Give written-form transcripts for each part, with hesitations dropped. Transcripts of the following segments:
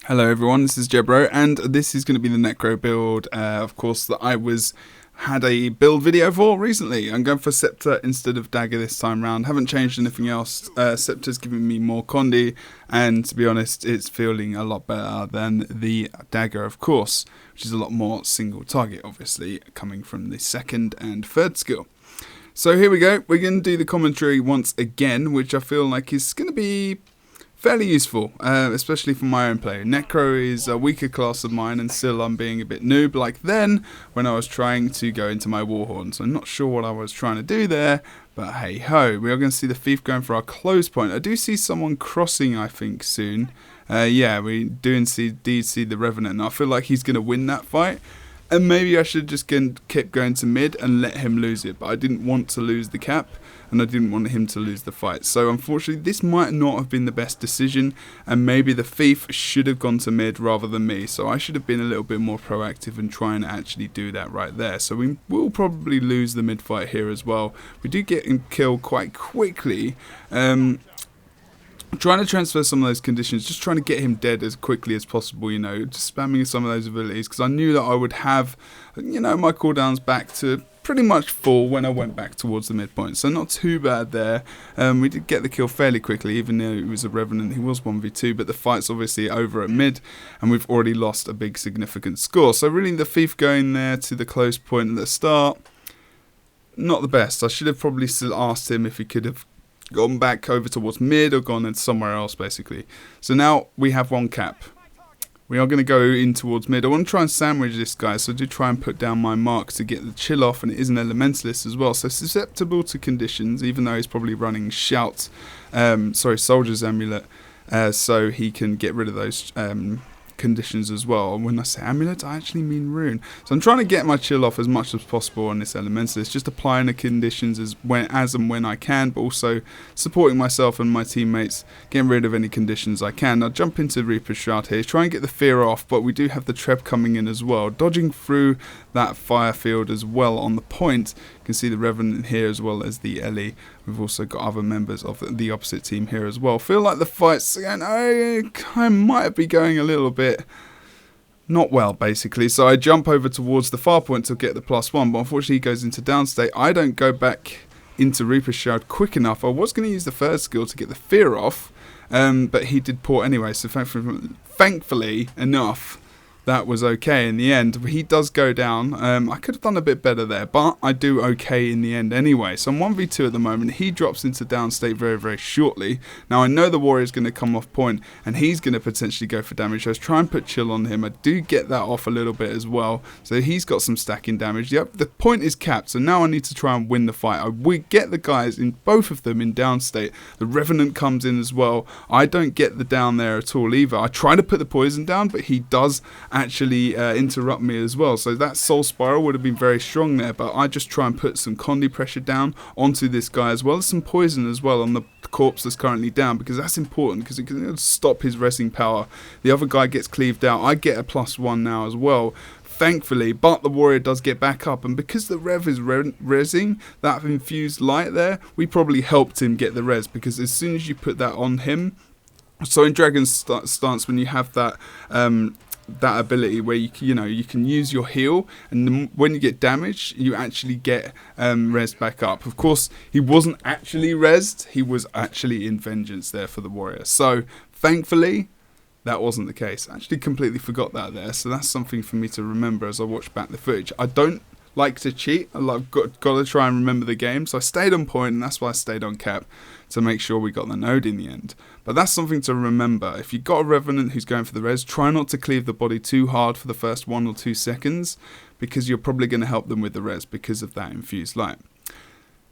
Hello everyone, this is Jebro, and this is going to be the Necro build, of course, that I had a build video for recently. I'm going for Scepter instead of Dagger this time round. Haven't changed anything else. Scepter's giving me more Condi, and to be honest, it's feeling a lot better than the Dagger, of course, which is a lot more single target, obviously, coming from the second and third skill. So here we go. We're going to do the commentary once again, which I feel like is going to be fairly useful, especially for my own play. Necro is a weaker class of mine, and still I'm being a bit noob like then when I was trying to go into my Warhorn. So I'm not sure what I was trying to do there, but hey ho. We are going to see the Thief going for our close point. I do see someone crossing, I think, soon. Yeah, we do see the Revenant, and I feel like he's going to win that fight. And maybe I should just keep going to mid and let him lose it, but I didn't want to lose the cap, and I didn't want him to lose the fight. So unfortunately, this might not have been the best decision, and maybe the Thief should have gone to mid rather than me. So I should have been a little bit more proactive and try and actually do that right there. So we will probably lose the mid fight here as well. We do get him killed quite quickly. Trying to transfer some of those conditions, just trying to get him dead as quickly as possible, you know, just spamming some of those abilities, because I knew that I would have, you know, my cooldowns back to pretty much full when I went back towards the midpoint, so not too bad there. We did get the kill fairly quickly, even though it was a Revenant. He was 1v2, but the fight's obviously over at mid, and we've already lost a big significant score. So really the Thief going there to the close point at the start, not the best. I should have probably still asked him if he could have gone back over towards mid or gone in somewhere else, basically. So now we have one cap. We are going to go in towards mid. I want to try and sandwich this guy, so I do try and put down my mark to get the chill off, and it is an elementalist as well, so susceptible to conditions, even though he's probably running Soldier's Amulet, so he can get rid of those conditions as well. And when I say amulet, I actually mean rune. So I'm trying to get my chill off as much as possible on this elementalist, just applying the conditions as and when I can, but also supporting myself and my teammates, getting rid of any conditions I can. I'll jump into Reaper's Shroud here, try and get the fear off, but we do have the Treb coming in as well, dodging through that fire field as well on the point. You can see the Revenant here as well as the Ellie. We've also got other members of the opposite team here as well. Feel like the fight's again, I might be going a little bit not well, basically. So I jump over towards the far point to get the +1, but unfortunately he goes into downstate. I don't go back into Reaper's Shroud quick enough. I was going to use the first skill to get the fear off, but he did port anyway, so thankfully enough, that was okay in the end. He does go down. I could have done a bit better there, but I do okay in the end anyway. So I'm 1v2 at the moment. He drops into downstate very, very shortly. Now I know the Warrior's going to come off point, and he's going to potentially go for damage. So I try and put chill on him. I do get that off a little bit as well. So he's got some stacking damage. Yep, the point is capped, so now I need to try and win the fight. We get the guys, in both of them, in downstate. The Revenant comes in as well. I don't get the down there at all either. I try to put the poison down, but he does actually interrupt me as well, so that soul spiral would have been very strong there, but I just try and put some Condi pressure down onto this guy, as well as some poison as well on the corpse that's currently down, because that's important, because it can stop his resing power. The other guy gets cleaved out. I get a +1 now as well, thankfully, but the Warrior does get back up, and because the Rev is resing that infused light there, we probably helped him get the res, because as soon as you put that on him, so in Dragon's stance, when you have that that ability where you can use your heal, and when you get damaged you actually get rezzed back up. Of course he wasn't actually rezzed, he was actually in vengeance there for the Warrior, so thankfully that wasn't the case. I actually completely forgot that there, so that's something for me to remember as I watch back the footage. I don't like to cheat. I've got to try and remember the game, so I stayed on point, and that's why I stayed on cap, to make sure we got the node in the end. But that's something to remember. If you've got a Revenant who's going for the res, try not to cleave the body too hard for the first 1 or 2 seconds, because you're probably going to help them with the res because of that infused light.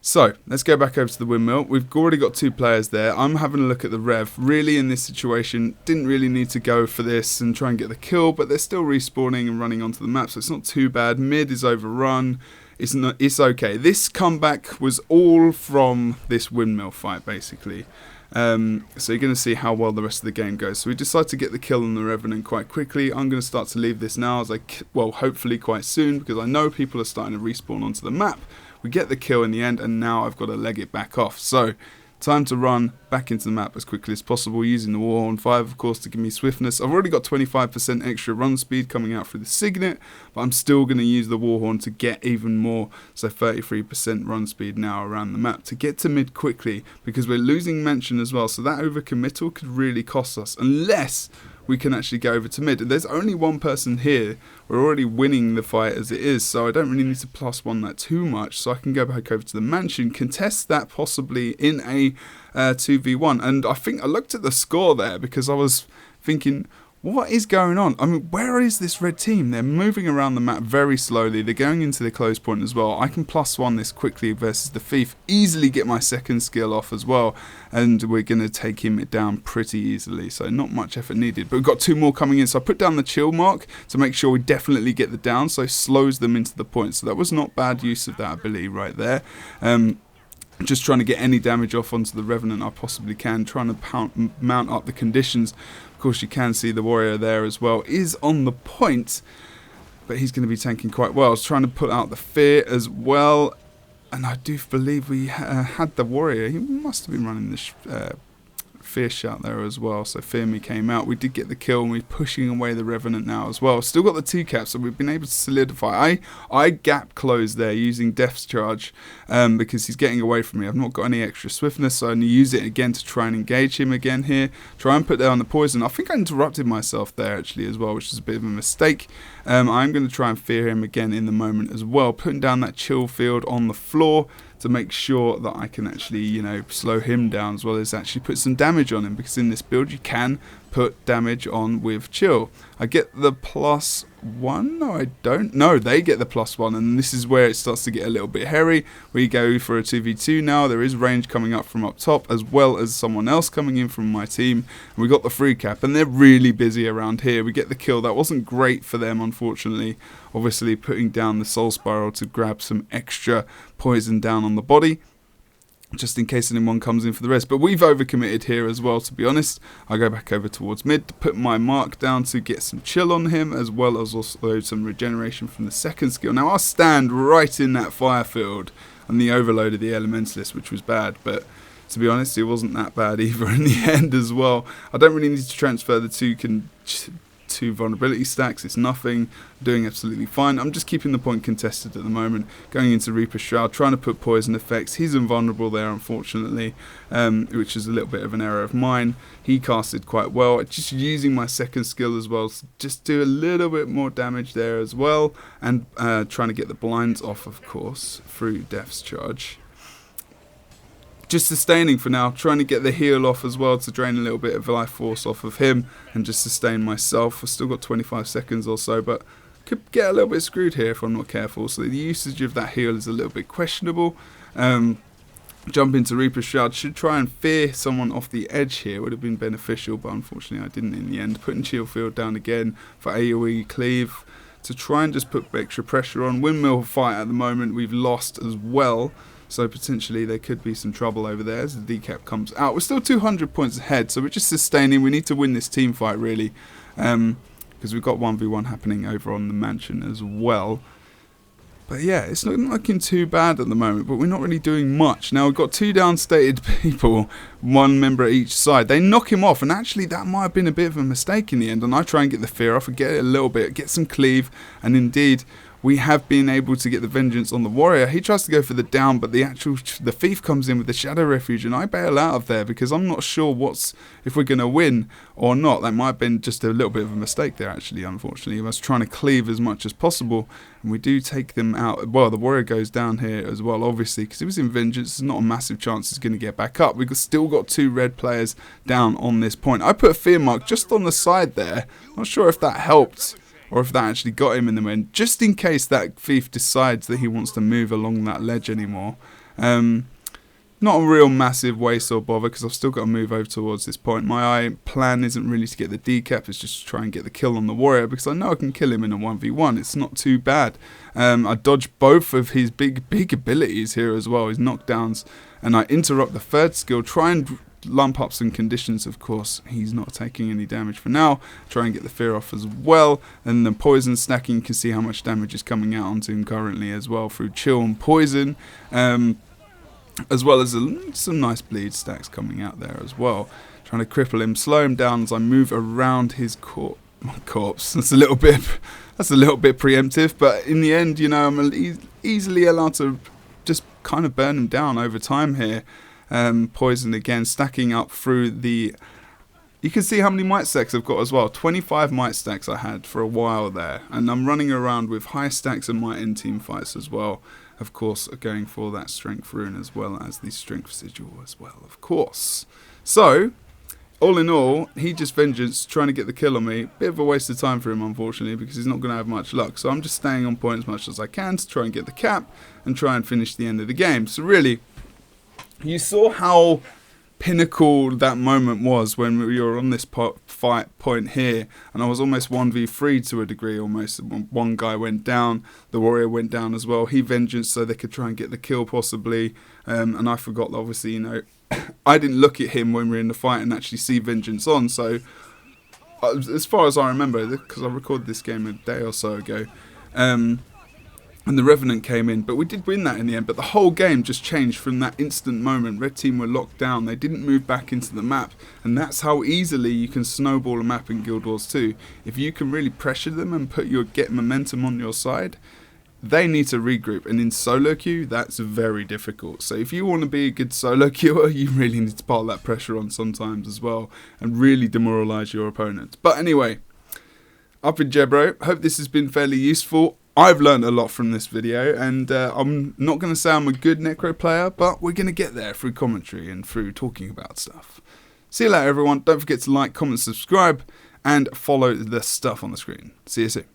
So, let's go back over to the windmill. We've already got 2 players there. I'm having a look at the Rev. Really, in this situation, didn't really need to go for this and try and get the kill, but they're still respawning and running onto the map, so it's not too bad. Mid is overrun. It's okay. This comeback was all from this windmill fight, basically. So you're going to see how well the rest of the game goes. So we decide to get the kill on the Revenant quite quickly. I'm going to start to leave this now, hopefully quite soon, because I know people are starting to respawn onto the map. We get the kill in the end, and now I've got to leg it back off. So Time to run back into the map as quickly as possible, using the Warhorn 5, of course, to give me swiftness. I've already got 25% extra run speed coming out through the Signet, but I'm still going to use the Warhorn to get even more, so 33% run speed now around the map, to get to mid quickly, because we're losing Mansion as well, so that overcommittal could really cost us, unless we can actually go over to mid. And there's only one person here. We're already winning the fight as it is, so I don't really need to +1 that too much, so I can go back over to the Mansion, contest that possibly in a 2v1. And I think I looked at the score there, because I was thinking, what is going on? I mean, where is this red team? They're moving around the map very slowly. They're going into the close point as well. I can +1 this quickly versus the Thief. Easily get my second skill off as well. And we're going to take him down pretty easily. So not much effort needed. But we've got 2 more coming in. So I put down the chill mark to make sure we definitely get the down. So slows them into the point. So that was not bad use of that ability right there. Just trying to get any damage off onto the Revenant I possibly can. Trying to mount up the conditions. Of course, you can see the warrior there as well is on the point, but he's going to be tanking quite well. I was trying to put out the fear as well, and I do believe we had the warrior. He must have been running this fear shot there as well, so Fear Me came out. We did get the kill, and we're pushing away the Revenant now as well. Still got the 2 caps, so we've been able to solidify. I gap closed there using Death's Charge because he's getting away from me. I've not got any extra swiftness, so I need to use it again to try and engage him again here. Try and put down the poison. I think I interrupted myself there actually as well, which is a bit of a mistake. I'm going to try and fear him again in the moment as well, putting down that chill field on the floor to make sure that I can actually, you know, slow him down as well as actually put some damage on him, because in this build you can put damage on with chill. I get the +1, no I don't, no they get the +1, and this is where it starts to get a little bit hairy. We go for a 2v2 now. There is range coming up from up top as well as someone else coming in from my team, and we got the 3 cap, and they're really busy around here. We get the kill. That wasn't great for them, unfortunately, obviously putting down the soul spiral to grab some extra poison down on the body, just in case anyone comes in for the rest. But we've overcommitted here as well, to be honest. I go back over towards mid to put my mark down to get some chill on him, as well as also some regeneration from the second skill. Now I'll stand right in that fire field and the overload of the Elementalist, which was bad, but to be honest it wasn't that bad either in the end as well. I don't really need to transfer the 2 vulnerability stacks. It's nothing. Doing absolutely fine. I'm just keeping the point contested at the moment. Going into Reaper's Shroud, trying to put poison effects. He's invulnerable there, unfortunately, which is a little bit of an error of mine. He casted quite well. Just using my second skill as well to just do a little bit more damage there as well, and trying to get the blinds off, of course, through Death's Charge. Just sustaining for now, trying to get the heal off as well to drain a little bit of life force off of him and just sustain myself. I've still got 25 seconds or so, but could get a little bit screwed here if I'm not careful. So the usage of that heal is a little bit questionable. Jump into Reaper's Shroud. Should try and fear someone off the edge here. Would have been beneficial, but unfortunately I didn't in the end. Putting Chill Field down again for AoE cleave to try and just put extra pressure on. Windmill fight at the moment we've lost as well, so potentially there could be some trouble over there as the decap comes out. We're still 200 points ahead, so we're just sustaining. We need to win this team fight really, because we've got 1v1 happening over on the Mansion as well. But yeah, it's not looking too bad at the moment, but we're not really doing much. Now we've got 2 downstated people, 1 member at each side. They knock him off, and actually that might have been a bit of a mistake in the end, and I try and get the fear off and get it a little bit, get some cleave, and indeed we have been able to get the vengeance on the warrior. He tries to go for the down, but the thief comes in with the shadow refuge, and I bail out of there because I'm not sure if we're going to win or not. That might have been just a little bit of a mistake there, actually, unfortunately. I was trying to cleave as much as possible, and we do take them out. Well, the warrior goes down here as well, obviously, because he was in vengeance. There's not a massive chance he's going to get back up. We've still got 2 red players down on this point. I put a fear mark just on the side there. Not sure if that helped, or if that actually got him in the end, just in case that thief decides that he wants to move along that ledge anymore. Not a real massive waste or bother, because I've still got to move over towards this point. My plan isn't really to get the decap, it's just to try and get the kill on the warrior, because I know I can kill him in a 1v1. It's not too bad. I dodge both of his big abilities here as well, his knockdowns, and I interrupt the 3rd skill, try and lump up some conditions. Of course he's not taking any damage for now. Try and get the fear off as well, and the poison stacking, you can see how much damage is coming out onto him currently as well through chill and poison. as well as some nice bleed stacks coming out there as well. Trying to cripple him, slow him down as I move around his corpse. That's a little bit preemptive, but in the end, you know, I'm easily allowed to just kind of burn him down over time here. Poison again, stacking up through the... You can see how many might stacks I've got as well. 25 might stacks I had for a while there. And I'm running around with high stacks and might in team fights as well. Of course, going for that strength rune as well as the strength sigil as well, of course. So, all in all, he just vengeance, trying to get the kill on me. Bit of a waste of time for him, unfortunately, because he's not going to have much luck. So I'm just staying on point as much as I can to try and get the cap and try and finish the end of the game. So really, you saw how pinnacle that moment was when we were on this fight point here, and I was almost 1v3 to a degree almost. One guy went down, the warrior went down as well. He vengeance so they could try and get the kill possibly, and I forgot, obviously, you know, I didn't look at him when we were in the fight and actually see vengeance on. So as far as I remember, because I recorded this game a day or so ago, and the Revenant came in, but we did win that in the end. But the whole game just changed from that instant moment. Red team were locked down. They didn't move back into the map. And that's how easily you can snowball a map in Guild Wars 2. If you can really pressure them and get momentum on your side, they need to regroup. And in solo queue, that's very difficult. So if you want to be a good solo queuer, you really need to pile that pressure on sometimes as well and really demoralize your opponent. But anyway, up in Jebro. Hope this has been fairly useful. I've learned a lot from this video, and I'm not going to say I'm a good Necro player, but we're going to get there through commentary and through talking about stuff. See you later, everyone. Don't forget to like, comment, subscribe, and follow the stuff on the screen. See you soon.